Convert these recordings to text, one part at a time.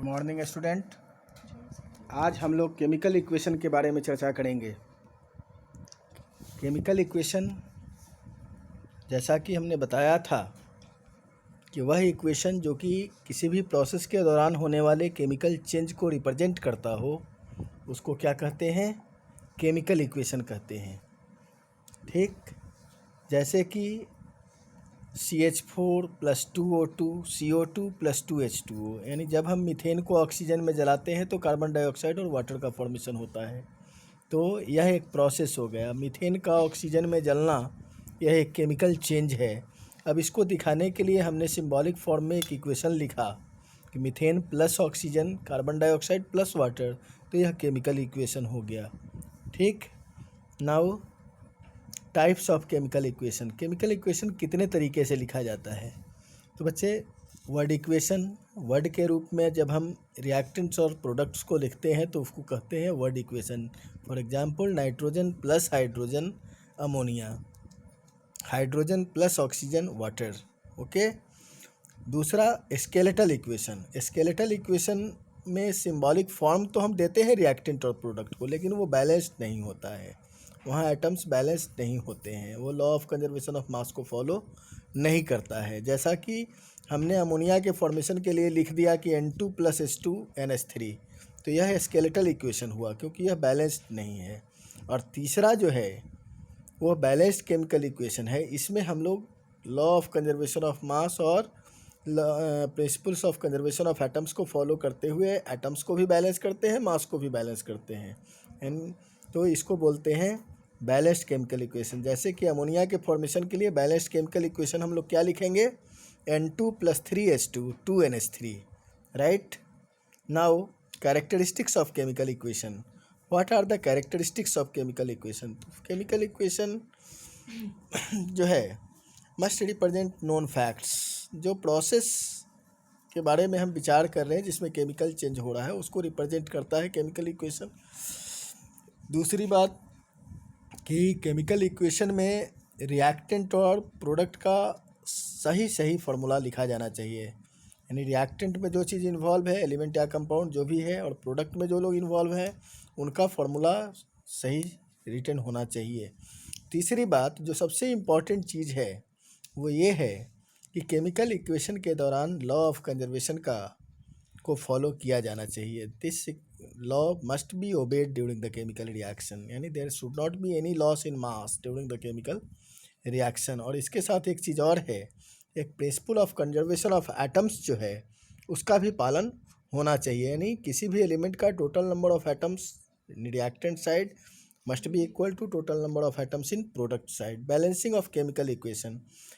Morning student. आज हम लोग केमिकल इक्वेशन के बारे में चर्चा करेंगे। केमिकल इक्वेशन, जैसा कि हमने बताया था कि वह इक्वेशन जो कि किसी भी प्रोसेस के दौरान होने वाले केमिकल चेंज को रिप्रेजेंट करता हो, उसको क्या कहते हैं? केमिकल इक्वेशन कहते हैं। ठीक, जैसे कि CH4 + 2O2 CO2 + 2H2O, यानी जब हम मीथेन को ऑक्सीजन में जलाते हैं तो कार्बन डाइऑक्साइड और वाटर का फॉर्मेशन होता है। तो यह एक प्रोसेस हो गया। मीथेन का ऑक्सीजन में जलना यह एक केमिकल चेंज है। अब इसको दिखाने के लिए हमने सिंबॉलिक फॉर्म में एक इक्वेशन लिखा कि methane plus oxygen carbon dioxide plus water, तो यह केमिकल इक्वेशन हो गया। ठीक, now types of chemical equation. Chemical equation कितने तरीके से लिखा जाता है? तो बच्चे, वर्ड इक्वेशन, वर्ड के रूप में जब हम रिएक्टेंट्स और प्रोडक्ट्स को लिखते हैं तो उसको कहते हैं word equation. For example, nitrogen plus hydrogen ammonia, hydrogen plus oxygen water. Okay. दूसरा, स्केलेटल इक्वेशन। स्केलेटल इक्वेशन में सिंबॉलिक फॉर्म तो हम देते हैं रिएक्टेंट और प्रोडक्ट को, लेकिन वो बैलेंस्ड नहीं होता है, वहाँ एटम्स बैलेंस्ड नहीं होते हैं, वो लॉ ऑफ कंजर्वेशन ऑफ मास को फॉलो नहीं करता है। जैसा कि हमने अमोनिया के फॉर्मेशन के लिए लिख दिया कि N2 + H2 NH3, तो यह स्केलेटल इक्वेशन हुआ क्योंकि यह बैलेंस्ड नहीं है। और तीसरा जो है वो बैलेंस्ड केमिकल इक्वेशन है। इसमें हम लोग law of conservation of mass और principles of conservation of atoms को फॉलो करते हुए एटम्स को भी बैलेंस करते हैं, मास को भी बैलेंस करते हैं। एंड तो इसको बोलते हैं बैलेंस्ड केमिकल इक्वेशन। जैसे कि अमोनिया के फॉर्मेशन के लिए बैलेंस्ड केमिकल इक्वेशन हम लोग क्या लिखेंगे? N2 + 3H2 2NH3, right. Now characteristics of chemical equation. What are the characteristics of chemical equation? Chemical equation जो है मस्ट रिप्रेजेंट नोन फैक्ट्स। जो प्रोसेस के बारे में हम विचार कर रहे हैं जिसमें केमिकल चेंज हो रहा है उसको रिप्रेजेंट करता है केमिकल इक्वेशन। दूसरी बात कि केमिकल इक्वेशन में रिएक्टेंट और प्रोडक्ट का सही फार्मूला लिखा जाना चाहिए। यानी रिएक्टेंट में जो चीज़ इन्वॉल्व है, एलिमेंट या कंपाउंड जो भी है, और प्रोडक्ट में जो लोग इन्वॉल्व हैं उनका फार्मूला सही रिटन होना चाहिए। तीसरी बात, जो सबसे इम्पॉर्टेंट चीज़ है वो ये है कि केमिकल इक्वेशन के दौरान लॉ ऑफ कंजर्वेशन को फॉलो किया जाना चाहिए। This law must be obeyed during the chemical reaction, यानी there should not be any loss in mass during the chemical reaction. और इसके साथ एक चीज़ और है, एक principle of conservation of atoms जो है उसका भी पालन होना चाहिए। यानी किसी भी एलिमेंट का total number of atoms in reactant side must be equal to total number of atoms in product side. Balancing of chemical equation.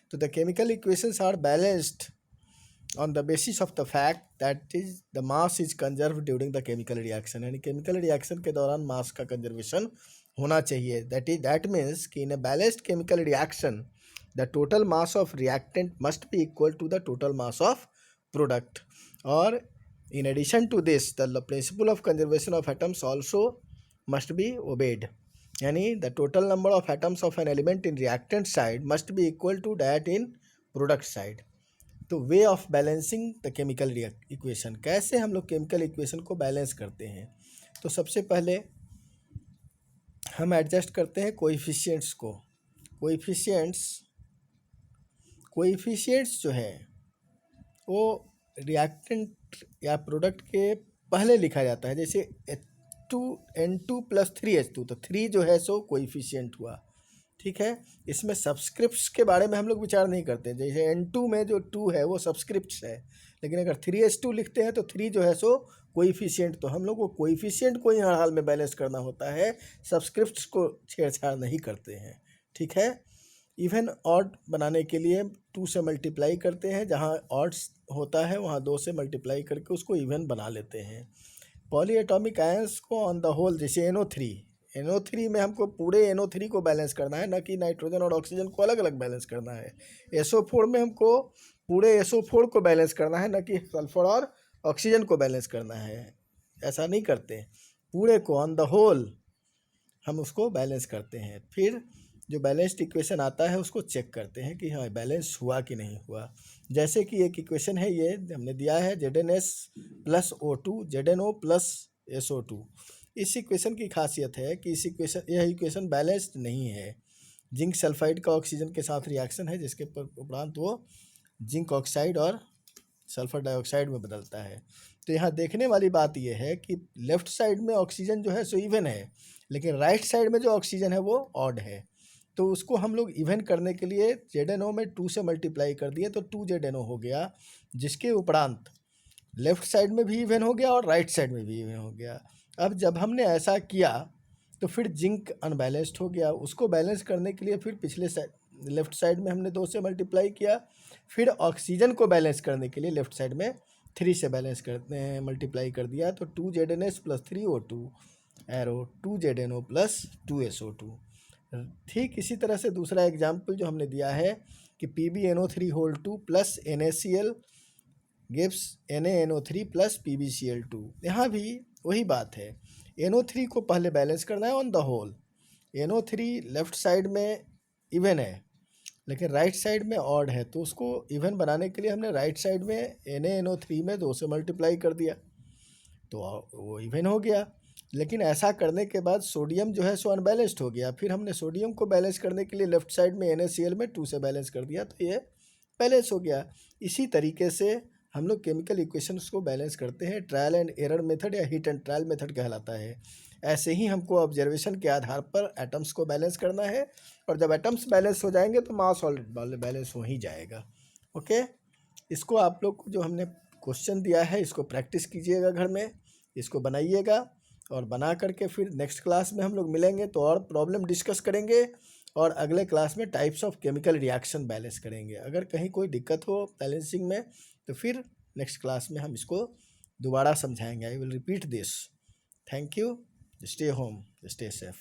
So the chemical equations are balanced on the basis of the fact that is the mass is conserved during the chemical reaction. यानी chemical reaction के दौरान mass का conservation होना चाहिए। That means कि in a balanced chemical reaction the total mass of reactant must be equal to the total mass of product. और in addition to this, the principle of conservation of atoms also must be obeyed. यानी the total number of atoms of an element in reactant side must be equal to that in product side. तो way of balancing the chemical equation, कैसे हम लोग chemical equation को balance करते हैं? तो सबसे पहले हम एडजस्ट करते हैं कोएफिशिएंट्स को। कोएफिशिएंट्स जो है वो रिएक्टेंट या प्रोडक्ट के पहले लिखा जाता है। जैसे N2 + 3H2, तो 3 जो है सो कोएफिशिएंट हुआ। ठीक है, इसमें सब्सक्रिप्ट्स के बारे में हम लोग विचार नहीं करते। जैसे N2 में जो 2 है वो सब्सक्रिप्ट्स है, लेकिन अगर 3H2 लिखते हैं तो 3 जो है सो कोएफिशिएंट। तो हम लोग को कोएफिशिएंट को ही हर हाल में बैलेंस करना होता है, सब्सक्रिप्ट्स को छेड़छाड़ नहीं करते हैं। ठीक है, इवन ऑड बनाने के लिए 2 से मल्टीप्लाई करते हैं, जहाँ ऑड्स होता है वहाँ 2 से मल्टीप्लाई करके उसको इवन बना लेते हैं। पॉलीएटॉमिक आयंस को ऑन द होल, जैसे NO3 में हमको पूरे NO3 को बैलेंस करना है, न कि नाइट्रोजन और ऑक्सीजन को अलग अलग बैलेंस करना है। SO4 में हमको पूरे SO4 को बैलेंस करना है, न कि सल्फर और ऑक्सीजन को बैलेंस करना है। ऐसा नहीं करते, पूरे को ऑन द होल हम उसको बैलेंस करते हैं। फिर जो बैलेंस्ड इक्वेशन आता है उसको चेक करते हैं कि हाँ बैलेंस हुआ कि नहीं हुआ। जैसे कि एक इक्वेशन है, ये हमने दिया है ZnS plus O2 ZnO plus SO2। इस इक्वेशन की खासियत है कि यह इक्वेशन बैलेंस्ड नहीं है। जिंक सल्फाइड का ऑक्सीजन के साथ रिएक्शन है, जिसके उपरांत वो जिंक ऑक्साइड और सल्फर डाइऑक्साइड में बदलता है। तो यहाँ देखने वाली बात यह है कि लेफ्ट साइड में ऑक्सीजन जो है सो इवन है, लेकिन राइट साइड में जो ऑक्सीजन है वो ऑड है। तो उसको हम लोग इवन करने के लिए ZnO में 2 से मल्टीप्लाई कर दिए तो 2 ZnO हो गया, जिसके उपरांत लेफ्ट साइड में भी इवन हो गया और राइट साइड में भी इवन हो गया। अब जब हमने ऐसा किया तो फिर जिंक अनबैलेंस्ड हो गया। उसको बैलेंस करने के लिए फिर पिछले साइड लेफ्ट साइड में हमने 2 से मल्टीप्लाई किया, फिर ऑक्सीजन को बैलेंस करने के लिए लेफ्ट साइड में 3 से बैलेंस करते मल्टीप्लाई कर दिया, तो 2 ZnS plus 3 O2 arrow 2 ZnO plus 2 SO2। ठीक इसी तरह से दूसरा एग्जाम्पल जो हमने दिया है कि PbNO3 whole 2 plus NaCl gives NaNO3 plus PbCl2। यहाँ भी वही बात है, NO3 को पहले बैलेंस करना है on the whole. NO3 left side में इवन है लेकिन राइट साइड में ऑड है, तो उसको इवन बनाने के लिए हमने राइट साइड में NaNO3 में 2 से मल्टीप्लाई कर दिया तो वो इवन हो गया। लेकिन ऐसा करने के बाद सोडियम जो है सो अनबैलेंस्ड हो गया, फिर हमने सोडियम को बैलेंस करने के लिए लेफ्ट साइड में NaCl में 2 से बैलेंस कर दिया तो ये बैलेंस हो गया। इसी तरीके से हम लोग केमिकल इक्वेशंस को बैलेंस करते हैं। ट्रायल एंड एरर मेथड या हिट एंड ट्रायल मेथड कहलाता है। ऐसे ही हमको ऑब्जर्वेशन के आधार पर एटम्स को बैलेंस करना है, और जब एटम्स बैलेंस हो जाएंगे तो मास ऑलरेडी बैलेंस हो ही जाएगा। ओके, इसको आप लोग को जो हमने क्वेश्चन दिया है इसको प्रैक्टिस कीजिएगा घर में, इसको बनाइएगा, और बना करके फिर नेक्स्ट क्लास में हम लोग मिलेंगे तो और प्रॉब्लम डिस्कस करेंगे, और अगले क्लास में types of chemical reaction balance करेंगे। अगर कहीं कोई दिक्कत हो बैलेंसिंग में तो फिर नेक्स्ट क्लास में हम इसको दोबारा समझाएंगे। I will repeat this. Thank you. Stay home, stay safe.